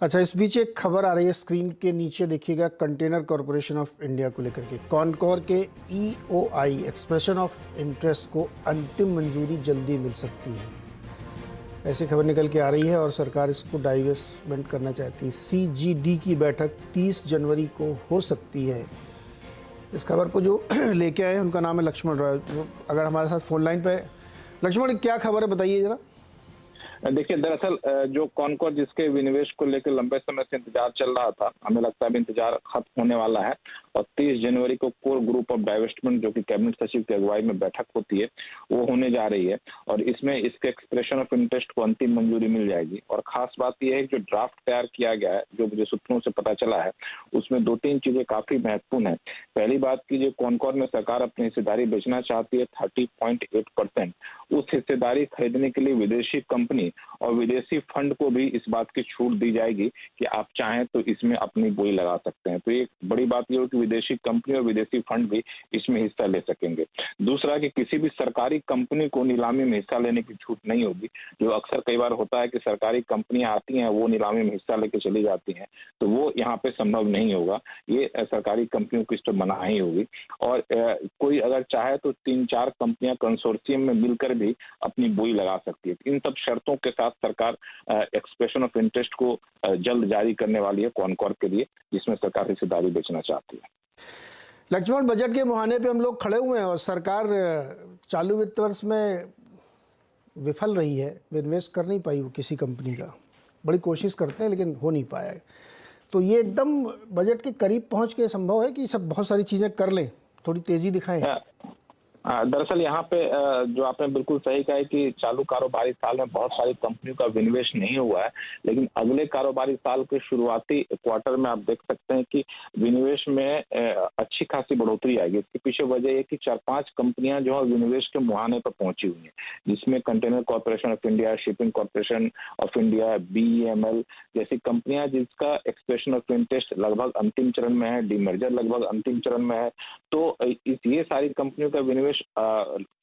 अच्छा, इस बीच एक खबर आ रही है, स्क्रीन के नीचे देखिएगा, कंटेनर कॉरपोरेशन ऑफ इंडिया को लेकर के कॉनकॉर के ईओआई एक्सप्रेशन ऑफ इंटरेस्ट को अंतिम मंजूरी जल्दी मिल सकती है, ऐसी खबर निकल के आ रही है और सरकार इसको डाइवेस्टमेंट करना चाहती है। सीजीडी की बैठक 30 जनवरी को हो सकती है। इस खबर को जो लेके आए हैं उनका नाम है लक्ष्मण रॉय। अगर हमारे साथ फोन लाइन पे, लक्ष्मण क्या खबर है बताइए जरा। देखिए, दरअसल जो कॉनकॉर जिसके विनिवेश को लेकर लंबे समय से इंतजार चल रहा था, हमें लगता है अभी इंतजार खत्म होने वाला है और 30 जनवरी को कोर ग्रुप ऑफ डाइवेस्टमेंट जो कि कैबिनेट सचिव की अगुवाई में बैठक होती है वो होने जा रही है और इसमें इसके एक्सप्रेशन ऑफ इंटरेस्ट को अंतिम मंजूरी मिल जाएगी। और खास बात यह है कि जो ड्राफ्ट तैयार किया गया है, जो मुझे सूत्रों से पता चला है, उसमें 2-3 चीजें काफी महत्वपूर्ण है। पहली बात की, जो कॉनकॉर में सरकार अपनी हिस्सेदारी बेचना चाहती है 30.8%, उस हिस्सेदारी खरीदने के लिए विदेशी कंपनी और विदेशी फंड को भी इस बात की छूट दी जाएगी कि आप चाहें तो इसमें अपनी बोई लगा सकते हैं। तो एक बड़ी बात यह है कि विदेशी कंपनी और विदेशी फंड भी इसमें हिस्सा ले सकेंगे। दूसरा कि किसी भी सरकारी कंपनी को नीलामी में हिस्सा लेने की छूट नहीं होगी। जो अक्सर कई बार होता है कि सरकारी कंपनियां आती हैं, वो नीलामी में हिस्सा लेकर चली जाती हैं, तो वो यहाँ पे संभव नहीं होगा। ये सरकारी कंपनियों की इस पर मनाही होगी और कोई अगर चाहे तो 3-4 कंपनियां कंसोर्शियम में मिलकर भी अपनी बोई लगा सकती है। इन सब शर्तों के साथ सरकार एक्सप्रेशन ऑफ इंटरेस्ट को जल्द जारी करने वाली है कॉनकॉर के लिए, जिसमें सरकार हिस्सेदारी बेचना चाहती है। लक्ष्मण, बजट के मुहाने पे हम लोग खड़े हुए हैं और सरकार चालू वित्त वर्ष में विफल रही है, इन्वेस्ट कर नहीं पाई वो किसी कंपनी का। बड़ी कोशिश करते हैं लेकिन हो नहीं पाया है। तो ये एकदम बजट के करीब पहुंच के संभव है कि सब बहुत सारी चीज़ें कर लें, थोड़ी तेज़ी दिखाएं। दरअसल यहाँ पे जो आपने बिल्कुल सही कहा है कि चालू कारोबारी साल में बहुत सारी कंपनियों का विनिवेश नहीं हुआ है, लेकिन अगले कारोबारी साल के शुरुआती क्वार्टर में आप देख सकते हैं कि विनिवेश में अच्छी खासी बढ़ोतरी आएगी। इसके पीछे वजह है कि 4-5 कंपनियां जो है विनिवेश के मुहाने पर पहुंची हुई हैं, जिसमें container corporation of India, shipping corporation of India, BEML जैसी कंपनियां जिसका एक्सप्रेशन ऑफ इंटरेस्ट लगभग अंतिम चरण में है, डीमर्जर लगभग अंतिम चरण में है। तो ये सारी कंपनियों का विनिवेश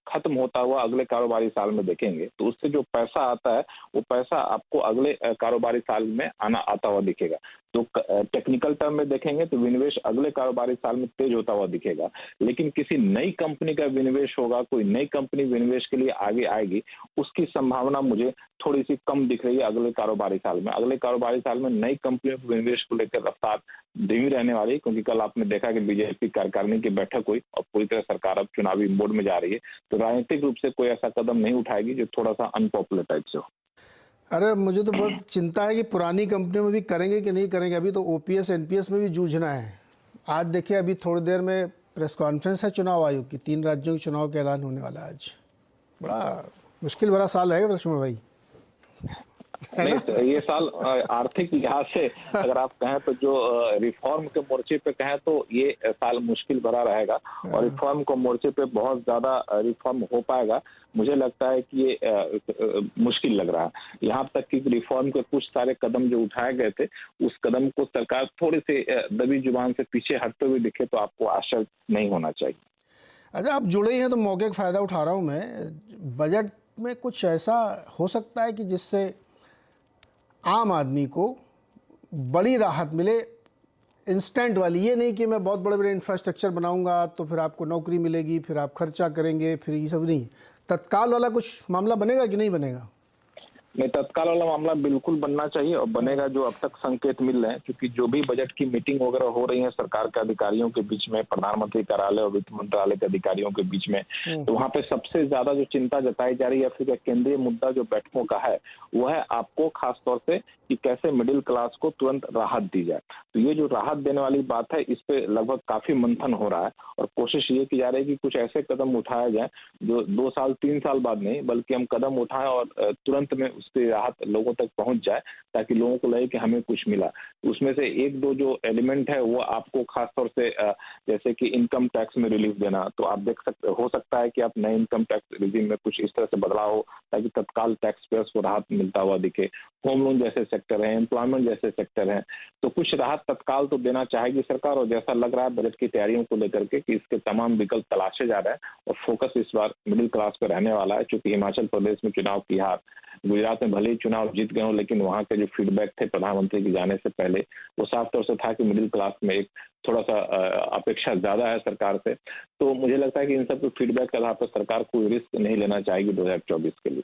खत्म होता हुआ अगले कारोबारी साल में देखेंगे, तो उससे जो पैसा आता है वो पैसा आपको अगले कारोबारी साल में आता हुआ दिखेगा। तो टेक्निकल टर्म में देखेंगे तो विनिवेश अगले कारोबारी साल में तेज होता हुआ दिखेगा, लेकिन किसी नई कंपनी का विनिवेश होगा, कोई नई कंपनी विनिवेश के लिए आगे आएगी, उसकी संभावना मुझे थोड़ी सी कम दिख रही है अगले कारोबारी साल में। अगले कारोबारी साल में नई कंपनियों के विनिवेश को लेकर रफ्तार धीमी रहने वाली, क्योंकि कल आपने देखा कि बीजेपी कार्यकारिणी की बैठक हुई और पूरी तरह सरकार अब चुनावी मोड में जा रही है, तो राजनीतिक रूप से कोई ऐसा कदम नहीं उठाएगी जो थोड़ा सा अनपॉपुलर टाइप से हो। अरे मुझे तो बहुत चिंता है कि पुरानी कंपनियों में भी करेंगे कि नहीं करेंगे। अभी तो ओपीएस एनपीएस में भी जूझना है। आज देखिए, अभी थोड़ी देर में प्रेस कॉन्फ्रेंस है चुनाव आयोग की, 3 राज्यों के चुनाव का ऐलान होने वाला है आज। बड़ा मुश्किल भरा साल है लक्ष्मण भाई। नहीं, तो ये साल आर्थिक लिहाज से अगर आप कहें तो जो रिफॉर्म के मोर्चे पे कहें तो ये साल मुश्किल भरा रहेगा और रिफॉर्म को मोर्चे पे बहुत ज्यादा रिफॉर्म हो पाएगा, मुझे लगता है कि ये मुश्किल लग रहा है। यहाँ तक कि रिफॉर्म के कुछ सारे कदम जो उठाए गए थे, उस कदम को सरकार थोड़ी सी दबी जुबान से पीछे हटते हुए दिखे तो आपको आश्चर्य नहीं होना चाहिए। अच्छा, आप जुड़े ही हैं तो मौके का फ़ायदा उठा रहा हूँ मैं। बजट में कुछ ऐसा हो सकता है कि जिससे आम आदमी को बड़ी राहत मिले, इंस्टेंट वाली। ये नहीं कि मैं बहुत बड़े बड़े इंफ्रास्ट्रक्चर बनाऊंगा तो फिर आपको नौकरी मिलेगी, फिर आप खर्चा करेंगे, फिर ये सब नहीं। तत्काल वाला कुछ मामला बनेगा कि नहीं बनेगा? नहीं, तत्काल वाला मामला बिल्कुल बनना चाहिए और बनेगा। जो अब तक संकेत मिल रहे हैं, क्योंकि जो भी बजट की मीटिंग वगैरह हो रही है सरकार के अधिकारियों के बीच में, प्रधानमंत्री कार्यालय और वित्त मंत्रालय के अधिकारियों के बीच में, तो वहां पे सबसे ज्यादा जो चिंता जताई जा रही है, फिर केंद्रीय मुद्दा जो बैठकों का है वो है आपको खास तौर से कि कैसे मिडिल क्लास को तुरंत राहत दी जाए। तो ये जो राहत देने वाली बात है, इस पे लगभग काफी मंथन हो रहा है और कोशिश ये की जा रही है कि कुछ ऐसे कदम उठाया जाए जो 2 साल 3 साल बाद नहीं, बल्कि हम कदम उठाएं और तुरंत में उसकी राहत लोगों तक पहुंच जाए, ताकि लोगों को लगे कि हमें कुछ मिला। उसमें से 1-2 जो एलिमेंट है वो आपको खास तौर से जैसे कि इनकम टैक्स में रिलीफ देना, तो आप देख सकते हो सकता है कि आप नए इनकम टैक्स रिजीम में कुछ इस तरह से बदलाव हो ताकि तत्काल टैक्स पेयर्स को राहत मिलता हुआ दिखे। होम लोन जैसे सेक्टर है, एम्प्लॉयमेंट जैसे सेक्टर है, तो कुछ राहत तत्काल तो देना चाहेगी सरकार और जैसा लग रहा है बजट की तैयारियों को लेकर के कि इसके तमाम विकल्प तलाशे जा रहे हैं और फोकस इस बार मिडिल क्लास पर रहने वाला है। चूंकि हिमाचल प्रदेश में चुनाव की हार, गुजरात गुजरात में भले ही चुनाव जीत गए हों, लेकिन वहां के जो फीडबैक थे प्रधानमंत्री के जाने से पहले, वो साफ तौर से था कि मिडिल क्लास में एक थोड़ा सा अपेक्षा ज्यादा है सरकार से। तो मुझे लगता है कि इन सब के फीडबैक के आधार पर सरकार कोई रिस्क नहीं लेना चाहेगी 2024 के लिए।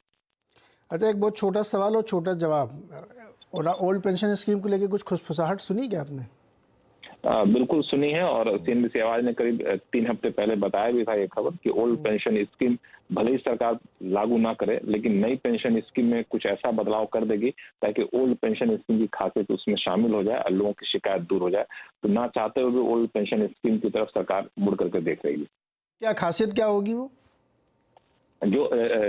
अच्छा, एक बहुत छोटा सवाल और छोटा जवाब। और ओल्ड पेंशन स्कीम को लेकर कुछ खुशफुसाहट सुनी क्या आपने? बिल्कुल सुनी है, और सीएनबीसी आवाज ने करीब 3 हफ्ते पहले बताया भी था ये खबर कि ओल्ड पेंशन स्कीम भले ही सरकार लागू ना करे, लेकिन नई पेंशन स्कीम में कुछ ऐसा बदलाव कर देगी ताकि ओल्ड पेंशन स्कीम की खासियत उसमें शामिल हो जाए और लोगों की शिकायत दूर हो जाए। तो ना चाहते हुए भी ओल्ड पेंशन स्कीम की तरफ सरकार मुड़ करके देख रही है। क्या खासियत क्या होगी वो? जो